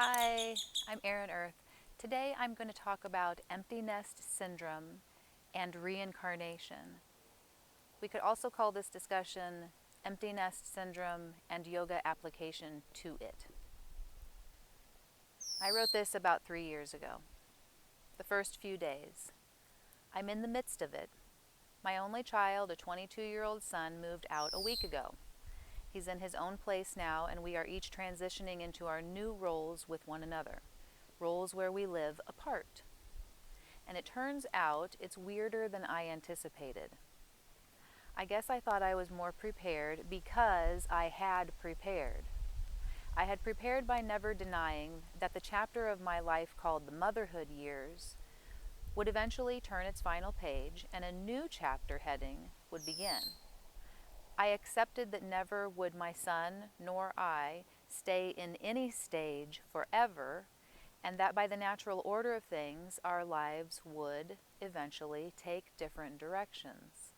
Hi, I'm Erin Earth. Today I'm going to talk about empty nest syndrome and reincarnation. We could also call this discussion empty nest syndrome and yoga application to it. I wrote this about 3 years ago. The first few days. I'm in the midst of it. My only child, a 22-year-old son, moved out a week ago. He's in his own place now, and we are each transitioning into our new roles with one another, roles where we live apart. And it turns out it's weirder than I anticipated. I guess I thought I was more prepared because I had prepared. I had prepared by never denying that the chapter of my life called the motherhood years would eventually turn its final page and a new chapter heading would begin. I accepted that never would my son nor I stay in any stage forever, and that by the natural order of things, our lives would eventually take different directions.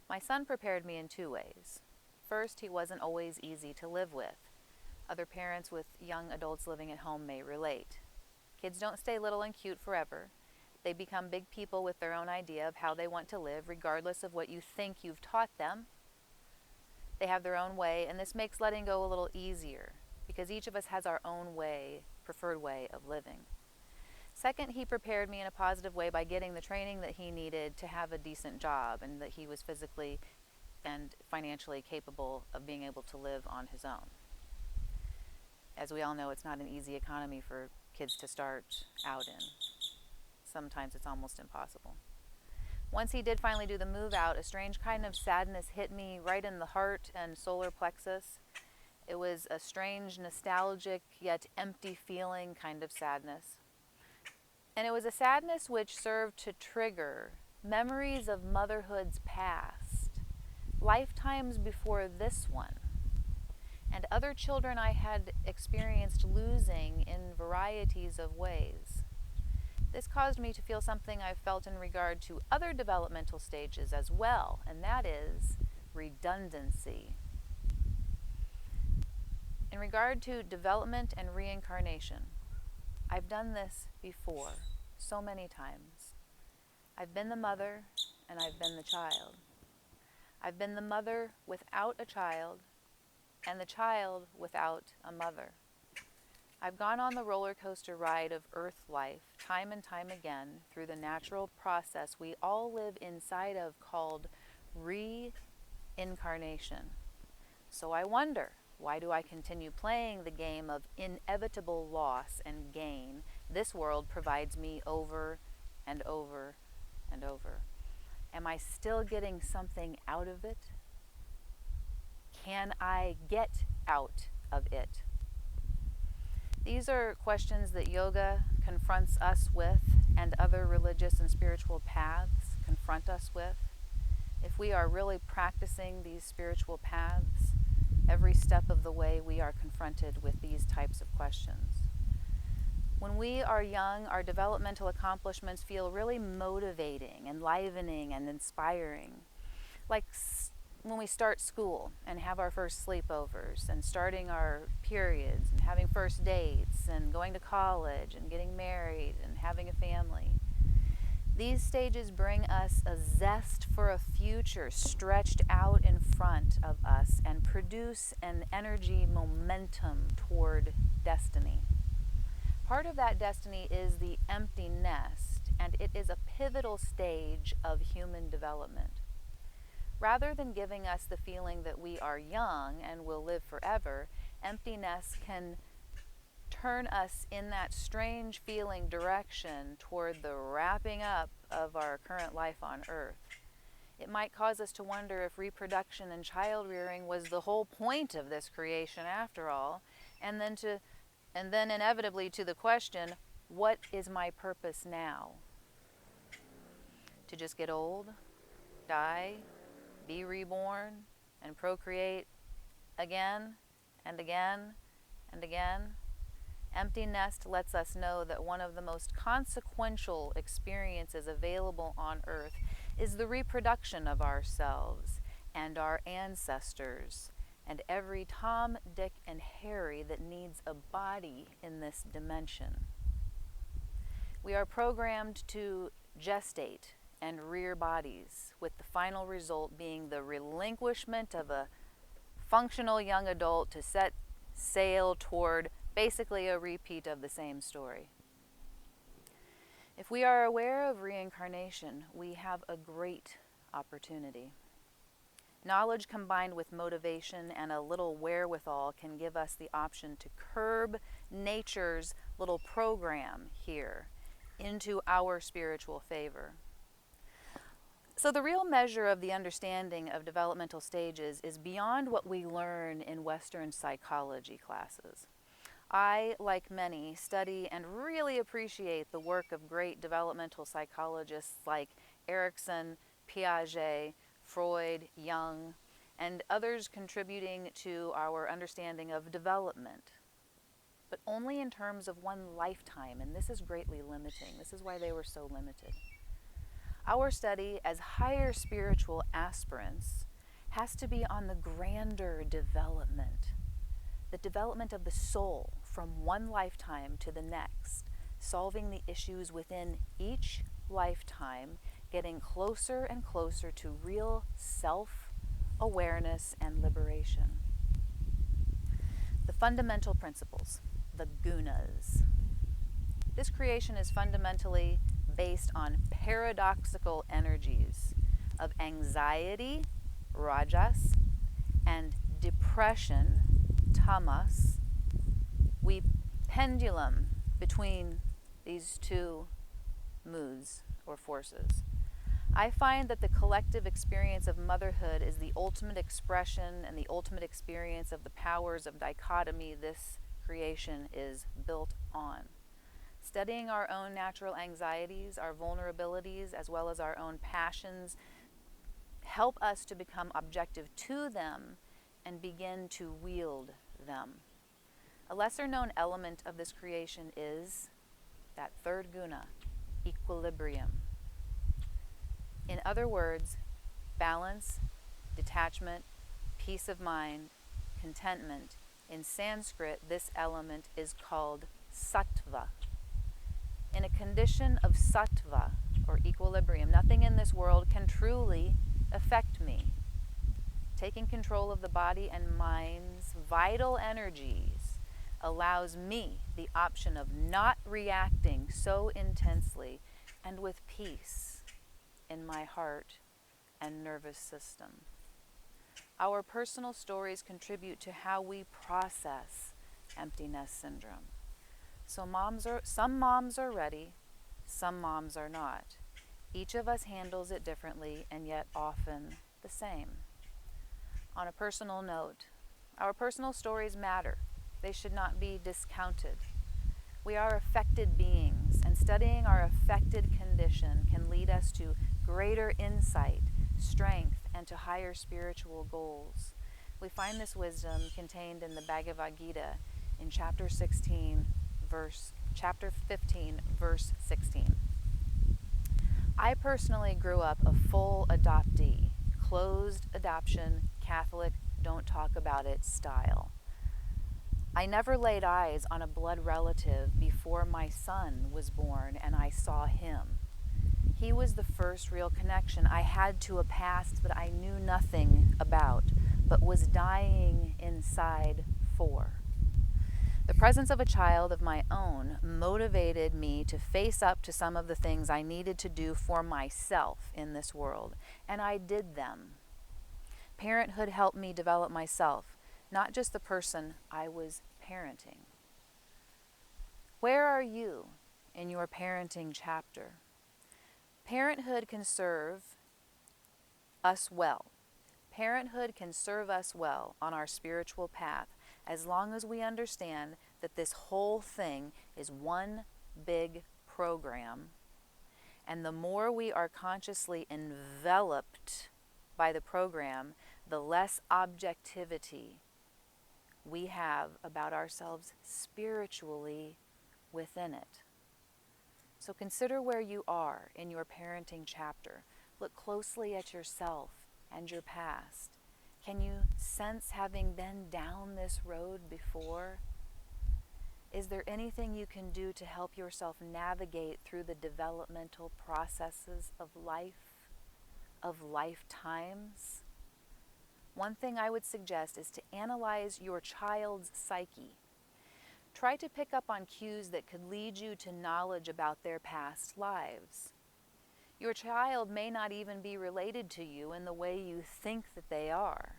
My son prepared me in 2 ways. First, he wasn't always easy to live with. Other parents with young adults living at home may relate. Kids don't stay little and cute forever. They become big people with their own idea of how they want to live, regardless of what you think you've taught them. They have their own way, and this makes letting go a little easier because each of us has our own way, preferred way of living. Second, he prepared me in a positive way by getting the training that he needed to have a decent job and that he was physically and financially capable of being able to live on his own. As we all know, it's not an easy economy for kids to start out in. Sometimes it's almost impossible. Once he did finally do the move out, a strange kind of sadness hit me right in the heart and solar plexus. It was a strange, nostalgic, yet empty feeling kind of sadness. And it was a sadness which served to trigger memories of motherhood's past, lifetimes before this one, and other children I had experienced losing in varieties of ways. This caused me to feel something I've felt in regard to other developmental stages as well, and that is redundancy. In regard to development and reincarnation, I've done this before, so many times. I've been the mother and I've been the child. I've been the mother without a child and the child without a mother. I've gone on the roller coaster ride of Earth life time and time again through the natural process we all live inside of called reincarnation. So I wonder, why do I continue playing the game of inevitable loss and gain this world provides me over and over and over? Am I still getting something out of it? Can I get out of it? These are questions that yoga confronts us with and other religious and spiritual paths confront us with. If we are really practicing these spiritual paths, every step of the way we are confronted with these types of questions. When we are young, our developmental accomplishments feel really motivating, enlivening, and inspiring. Like when we start school and have our first sleepovers and starting our periods and having first dates and going to college and getting married and having a family. These stages bring us a zest for a future stretched out in front of us and produce an energy momentum toward destiny. Part of that destiny is the empty nest, and it is a pivotal stage of human development. Rather than giving us the feeling that we are young and will live forever, empty nests can turn us in that strange feeling direction toward the wrapping up of our current life on Earth. It might cause us to wonder if reproduction and child rearing was the whole point of this creation after all, and then inevitably to the question, what is my purpose now? To just get old, die, be reborn, and procreate again and again and again? Empty nest lets us know that one of the most consequential experiences available on Earth is the reproduction of ourselves and our ancestors and every Tom, Dick, and Harry that needs a body in this dimension. We are programmed to gestate and rear bodies, with the final result being the relinquishment of a functional young adult to set sail toward basically a repeat of the same story. If we are aware of reincarnation, we have a great opportunity. Knowledge combined with motivation and a little wherewithal can give us the option to curb nature's little program here into our spiritual favor. So the real measure of the understanding of developmental stages is beyond what we learn in Western psychology classes. I, like many, study and really appreciate the work of great developmental psychologists like Erikson, Piaget, Freud, Jung, and others contributing to our understanding of development, but only in terms of one lifetime, and this is greatly limiting. This is why they were so limited. Our study as higher spiritual aspirants has to be on the grander development, the development of the soul from one lifetime to the next, solving the issues within each lifetime, getting closer and closer to real self-awareness and liberation. The fundamental principles, the Gunas. This creation is fundamentally based on paradoxical energies of anxiety, rajas, and depression, tamas. We pendulum between these two moods or forces. I find that the collective experience of motherhood is the ultimate expression and the ultimate experience of the powers of dichotomy this creation is built on. Studying our own natural anxieties, our vulnerabilities, as well as our own passions, help us to become objective to them and begin to wield them. A lesser known element of this creation is that third guna, equilibrium. In other words, balance, detachment, peace of mind, contentment. In Sanskrit, this element is called sattva. In a condition of sattva, or equilibrium, nothing in this world can truly affect me. Taking control of the body and mind's vital energies allows me the option of not reacting so intensely and with peace in my heart and nervous system. Our personal stories contribute to how we process empty nest syndrome. So some moms are ready, some moms are not. Each of us handles it differently and yet often the same. On a personal note, our personal stories matter. They should not be discounted. We are affected beings, and studying our affected condition can lead us to greater insight, strength, and to higher spiritual goals. We find this wisdom contained in the Bhagavad Gita in chapter 15, verse 16. I personally grew up a full adoptee, closed adoption, Catholic, don't talk about it style. I never laid eyes on a blood relative before my son was born and I saw him. He was the first real connection I had to a past that I knew nothing about, but was dying inside for. The presence of a child of my own motivated me to face up to some of the things I needed to do for myself in this world, and I did them. Parenthood helped me develop myself, not just the person I was parenting. Where are you in your parenting chapter? Parenthood can serve us well. Parenthood can serve us well on our spiritual path as long as we understand that this whole thing is one big program, and the more we are consciously enveloped by the program, the less objectivity we have about ourselves spiritually within it. So consider where you are in your parenting chapter. Look closely at yourself and your past. Can you sense having been down this road before? Is there anything you can do to help yourself navigate through the developmental processes of life, of lifetimes? One thing I would suggest is to analyze your child's psyche. Try to pick up on cues that could lead you to knowledge about their past lives. Your child may not even be related to you in the way you think that they are.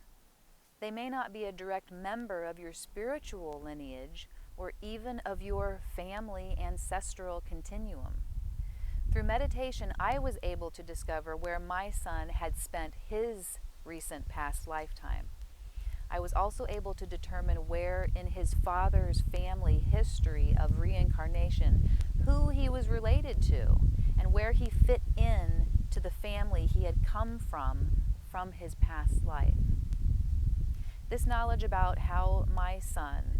They may not be a direct member of your spiritual lineage or even of your family ancestral continuum. Through meditation, I was able to discover where my son had spent his recent past lifetime. I was also able to determine where in his father's family history of reincarnation, who he was related to, and where he fit in to the family he had come from his past life. This knowledge about how my son,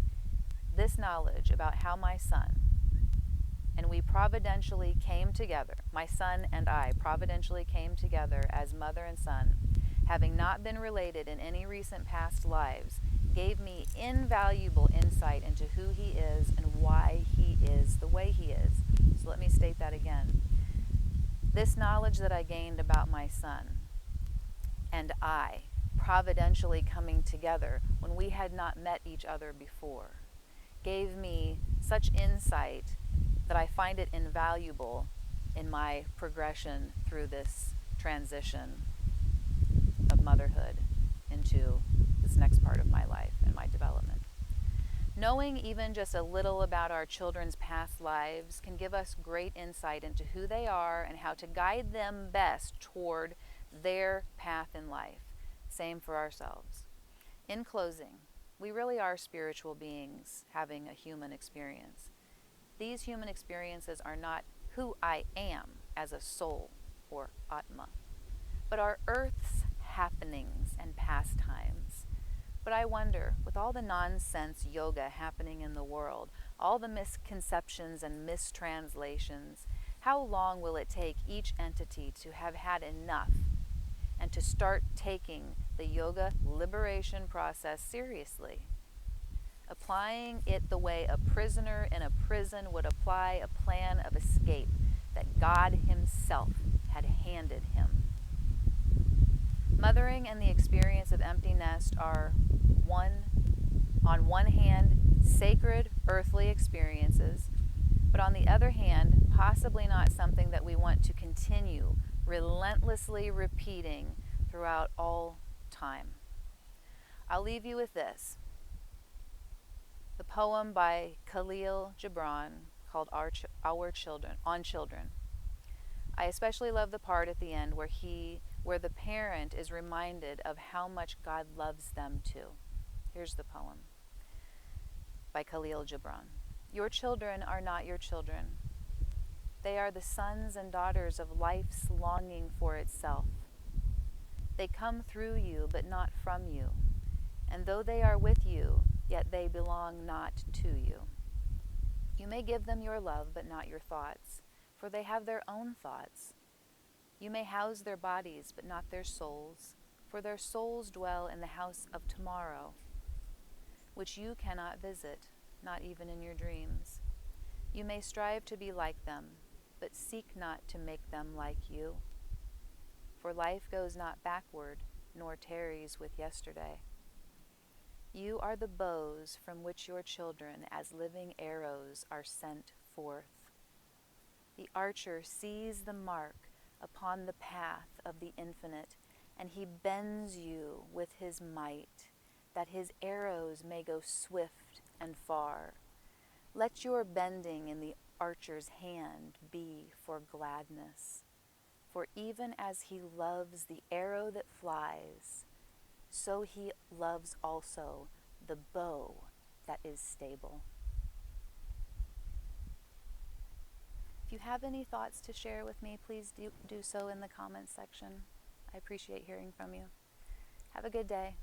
and we providentially came together, my son and I providentially came together as mother and son, having not been related in any recent past lives, gave me invaluable insight into who he is and why he is the way he is. So let me state that again. This knowledge that I gained about my son and I, providentially coming together when we had not met each other before, gave me such insight that I find it invaluable in my progression through this transition of motherhood into this next part of my life and my development. Knowing even just a little about our children's past lives can give us great insight into who they are and how to guide them best toward their path in life. Same for ourselves. In closing, we really are spiritual beings having a human experience. These human experiences are not who I am as a soul or Atma, but are Earth's happenings and pastimes. But I wonder, with all the nonsense yoga happening in the world, all the misconceptions and mistranslations, how long will it take each entity to have had enough and to start taking the yoga liberation process seriously? Applying it the way a prisoner in a prison would apply a plan of escape that God Himself had handed him. Mothering and the experience of empty nest are, on one hand, sacred earthly experiences, but on the other hand, possibly not something that we want to continue relentlessly repeating throughout all time. I'll leave you with this. The poem by Khalil Gibran called Our Children, On Children. I especially love the part at the end where the parent is reminded of how much God loves them too. Here's the poem by Khalil Gibran. Your children are not your children. They are the sons and daughters of life's longing for itself. They come through you, but not from you. And though they are with you, yet they belong not to you. You may give them your love, but not your thoughts, for they have their own thoughts. You may house their bodies, but not their souls, for their souls dwell in the house of tomorrow, which you cannot visit, not even in your dreams. You may strive to be like them, but seek not to make them like you. For life goes not backward, nor tarries with yesterday. You are the bows from which your children, as living arrows, are sent forth. The archer sees the mark upon the path of the infinite, and he bends you with his might, that his arrows may go swift and far. Let your bending in the archer's hand be for gladness. For even as he loves the arrow that flies, so he loves also the bow that is stable. If you have any thoughts to share with me, please do so in the comments section. I appreciate hearing from you. Have a good day.